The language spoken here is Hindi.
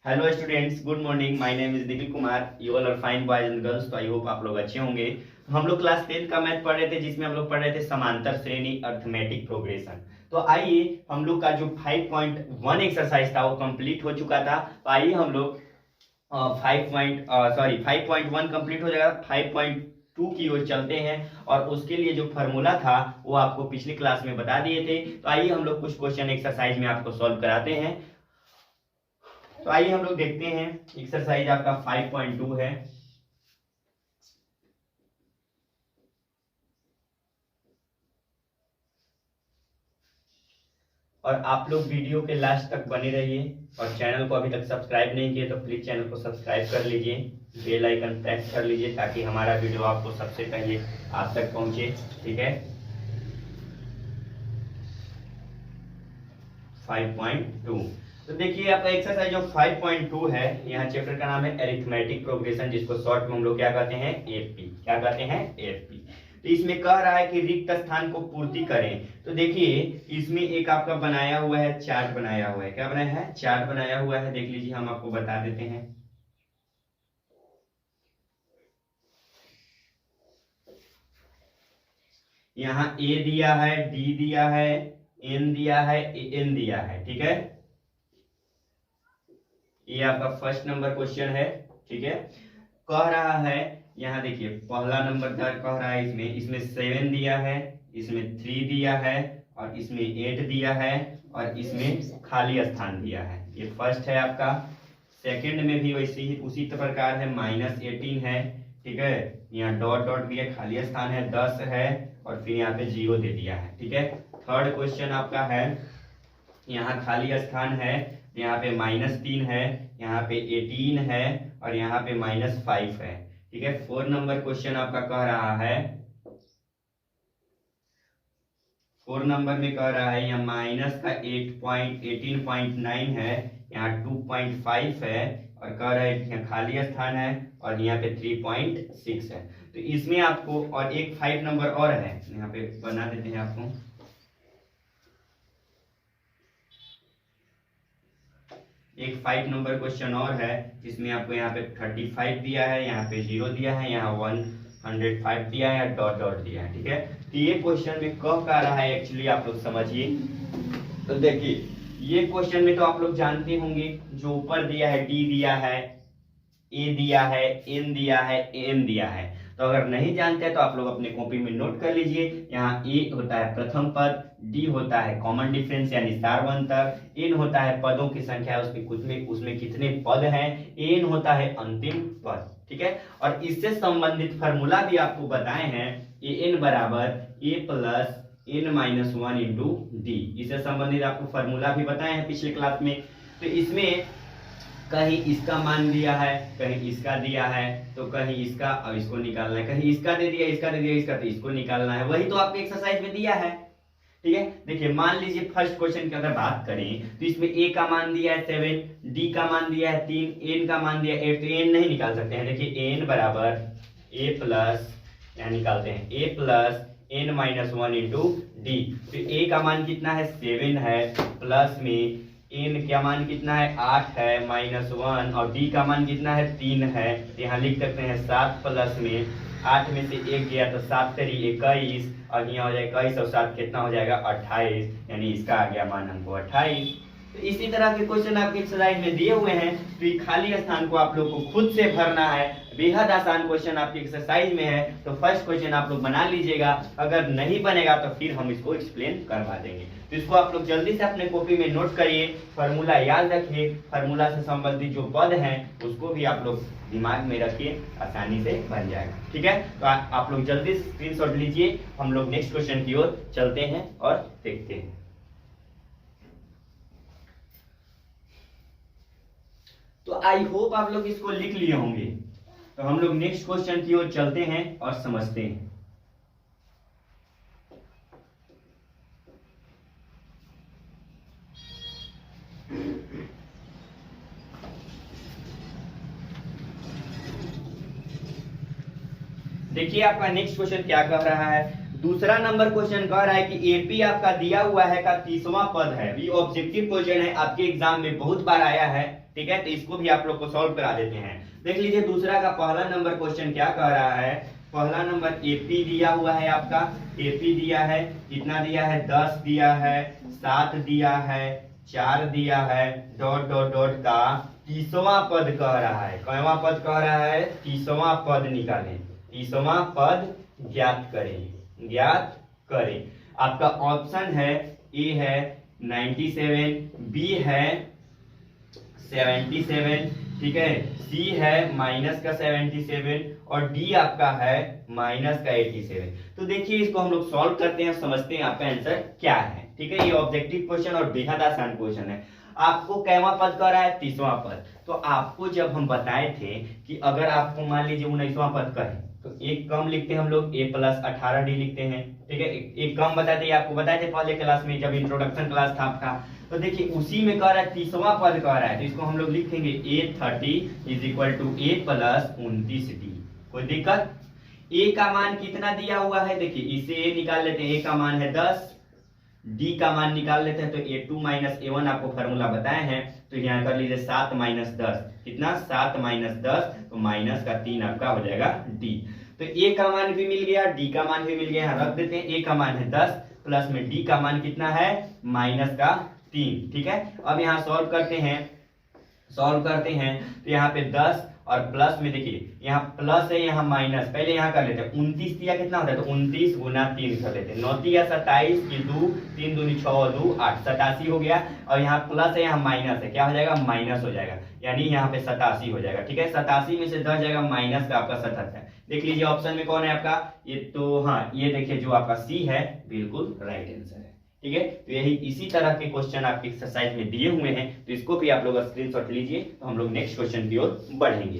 Hello students, good morning. My name is Nikhil Kumar. You all are fine boys and girls. तो आई होप आप लोग अच्छे होंगे। तो हम लोग क्लास 10 का मैथ पढ़ रहे थे, जिसमें हम लोग पढ़ रहे थे समांतर श्रेणी अर्थमेटिक प्रोग्रेशन। तो आइए, हम लोग का जो 5.1 एक्सरसाइज था वो कंप्लीट हो चुका था। तो आइए हम लोग 5.1 कंप्लीट हो जाएगा, 5.2 की ओर चलते हैं। और उसके लिए जो फॉर्मूला था वो आपको पिछली क्लास में बता दिए थे। तो आइए हम लोग कुछ क्वेश्चन एक्सरसाइज में आपको सॉल्व कराते हैं। तो आइए हम लोग देखते हैं। एक्सरसाइज आपका 5.2 है। और आप लोग वीडियो के लास्ट तक बने रहिए। और चैनल को अभी तक सब्सक्राइब नहीं किए तो प्लीज चैनल को सब्सक्राइब कर लीजिए, बेल आइकन प्रेस कर लीजिए, ताकि हमारा वीडियो आपको सबसे पहले आप तक पहुंचे। ठीक है। 5.2। तो देखिए, आपका एक्सरसाइज जो 5.2 है, यहाँ चैप्टर का नाम है अरिथमेटिक प्रोग्रेशन, जिसको शॉर्ट में हम लोग क्या कहते हैं, एपी। क्या कहते हैं, एपी। तो इसमें कह रहा है कि रिक्त स्थान को पूर्ति करें। तो देखिए, इसमें एक आपका बनाया हुआ है, चार्ट बनाया हुआ है। क्या बनाया है, चार्ट बनाया हुआ है। देख लीजिए, हम आपको बता देते हैं। यहाँ ए दिया है, डी दिया है, एन दिया है, एन दिया है। ठीक है, ये आपका फर्स्ट नंबर क्वेश्चन है। ठीक है, कह रहा है, यहाँ देखिए पहला नंबर कह रहा है, इसमें 7 दिया है, इसमें 3 दिया है, और इसमें 8 दिया है, और इसमें खाली स्थान दिया है। ये फर्स्ट है आपका। सेकंड में भी वैसे ही उसी प्रकार है, -18 है। ठीक है, यहाँ डॉट डॉट भी है, खाली स्थान है, 10 है, और फिर यहाँ पे 0 दे दिया है। ठीक है, थर्ड क्वेश्चन आपका है, यहाँ खाली स्थान है, यहाँ पे -3 है, यहाँ पे 18 है, और यहाँ पे -5 है। ठीक है, 4 नंबर क्वेश्चन आपका कह रहा है, 4 नंबर में कह रहा है, यहाँ माइनस का 18.9 है, यहाँ 2.5 है, और कह रहा है यहाँ खाली स्थान है, और यहाँ पे 3.6 है। तो इसमें आपको, और एक 5 नंबर और है, यहाँ पे बना देते हैं आपको। एक 5 नंबर क्वेश्चन और है, जिसमें आपको यहाँ पे 35 दिया है, यहाँ पे 0 दिया है, यहाँ 105 दिया है, डॉट डॉट दिया है। ठीक है, तो ये क्वेश्चन में कह क्या रहा है, एक्चुअली आप लोग समझिए। तो देखिए, ये क्वेश्चन में तो आप लोग जानते होंगे, जो ऊपर दिया है, डी दिया है, ए दिया है, एन दिया है, एन दिया है। तो अगर नहीं जानते हैं तो आप लोग अपने कॉपी में नोट कर लीजिए। यहाँ ए होता है प्रथम पद, डी होता है कॉमन डिफरेंस यानी सार्वंतर, एन होता है पदों की संख्या, उसमें कितने पद हैं, एन होता है अंतिम पद। ठीक है, और इससे संबंधित फार्मूला भी आपको बताए हैं, ए एन बराबर a plus n minus 1 into d. इससे संबंधित आपको फार्मूला भी बताए हैं पिछले क्लास में। तो इसमें कहीं इसका मान दिया है, कहीं इसका दिया है, तो कहीं इसका, अब इसको निकालना है, कहीं इसका दे दिया, इसका दे दिया, इसका, तो इसको निकालना है। वही तो आपके एक्सरसाइज में दिया है। ठीक है, देखिए मान लीजिए फर्स्ट क्वेश्चन की अगर बात करें, तो इसमें ए का मान दिया है 7, डी का मान दिया है 3, एन का मान दिया है 8। तो एन नहीं निकाल सकते हैं। देखिए एन बराबर ए प्लस, यहाँ निकालते हैं, a plus n minus 1 into d. तो ए का मान कितना है, 7 है, प्लस में एन का मान कितना है, 8 है, -1, और डी का मान कितना है, 3 है। तो यहाँ लिख सकते हैं 7 प्लस में 8 में से 1 गया तो 7 तेरी 21, और यहाँ हो जाएगा 21 और 7 कितना हो जाएगा, 28, यानी इसका आ गया मान हमको 28। तो इसी तरह के क्वेश्चन आपके एक्सरसाइज में दिए हुए हैं। तो ये खाली स्थान को आप लोग को खुद से भरना है। बेहद आसान क्वेश्चन आपकी एक्सरसाइज में है। तो फर्स्ट क्वेश्चन आप लोग बना लीजिएगा। अगर नहीं बनेगा तो फिर हम इसको एक्सप्लेन करवा देंगे। तो इसको आप लोग जल्दी से अपने कॉपी में नोट करिए, फार्मूला याद रखिए, फार्मूला से संबंधित जो पद हैं उसको भी आप लोग दिमाग में रखिए, आसानी से बन जाएगा। ठीक है, तो आप लोग जल्दी स्क्रीनशॉट लीजिए। हम लोग नेक्स्ट क्वेश्चन की ओर चलते हैं और देखते हैं। तो आई होप आप लोग इसको लिख लिए होंगे। तो हम लोग नेक्स्ट क्वेश्चन की ओर चलते हैं और समझते हैं। देखिए, आपका नेक्स्ट क्वेश्चन क्या कह रहा है। दूसरा नंबर क्वेश्चन कह रहा है कि एपी आपका दिया हुआ है का 30वां पद है। ये ऑब्जेक्टिव क्वेश्चन है, आपके एग्जाम में बहुत बार आया है। ठीक है, तो इसको भी आप लोग को सॉल्व करा देते हैं। देख लीजिए दूसरा का पहला नंबर क्वेश्चन क्या कह रहा है। पहला नंबर एपी दिया हुआ है आपका, एपी दिया है, कितना दिया है 10 दिया है, 7 दिया है, 4 दिया है, डॉट डॉट डॉट का 30वां पद कह रहा है। कौनवां पद कह रहा है? 30वां पद निकालें, 30वां पद ज्ञात करें, ज्ञात करें। आपका ऑप्शन है ए है 97, बी है 77, ठीक है, सी है माइनस का 77 और डी आपका है माइनस का 87। तो देखिए इसको हम लोग सॉल्व करते हैं, समझते हैं आपका आंसर क्या है। ठीक है, ये ऑब्जेक्टिव क्वेश्चन और बेहद आसान क्वेश्चन है। आपको कैवा पद कह रहा है? 30वां पद। तो आपको जब हम बताए थे कि अगर आपको मान लीजिए 19वां पद कहें तो एक कम लिखते हैं हम लोग, a + 18d लिखते हैं। ठीक है, एक कम बताते हैं, आपको बताए थे पहले क्लास में जब इंट्रोडक्शन क्लास था आपका। तो देखिए उसी में कह रहा है 30वां पद कह रहा है, तो इसको हम लोग लिखेंगे a30 = a + 29d। कोई दिक्कत? a का मान कितना दिया हुआ है? देखिए इसे a निकाल लेते हैं, a का मान है 10, d का मान निकाल लेते हैं तो a2 - a1 आपको फॉर्मूला बताए हैं। तो यहाँ कर लीजिए 7 - 10, कितना? 7 - 10, तो माइनस का 3 आपका हो जाएगा d। तो a का मान भी मिल गया, d का मान भी मिल गया, यहाँ रख देते हैं। a का मान है 10 प्लस में d का मान कितना है? माइनस का 3। ठीक है, अब यहाँ सॉल्व करते हैं, तो यहाँ पे 10 और प्लस में देखिए यहाँ प्लस है, यहाँ माइनस, पहले यहाँ कर लेते हैं। 29 दिया कितना होता है? तो 29 × 3 कर लेते हैं। 9 या 27 की 2, 3 दूनी 6, 2 8, 87 हो गया। और यहाँ प्लस है, यहाँ माइनस है, क्या हो जाएगा? माइनस हो जाएगा, यानी यहाँ पे 87 हो जाएगा। ठीक है, 87 में से 10 जाएगा माइनस का आपका 77। देख लीजिए ऑप्शन में कौन है आपका? ये तो हाँ, ये देखिए जो आपका सी है बिल्कुल राइट आंसर है। ठीक है, तो यही इसी तरह के क्वेश्चन आपके एक्सरसाइज में दिए हुए हैं, तो इसको भी आप लोग स्क्रीनशॉट लीजिए। तो हम लोग नेक्स्ट क्वेश्चन की ओर बढ़ेंगे।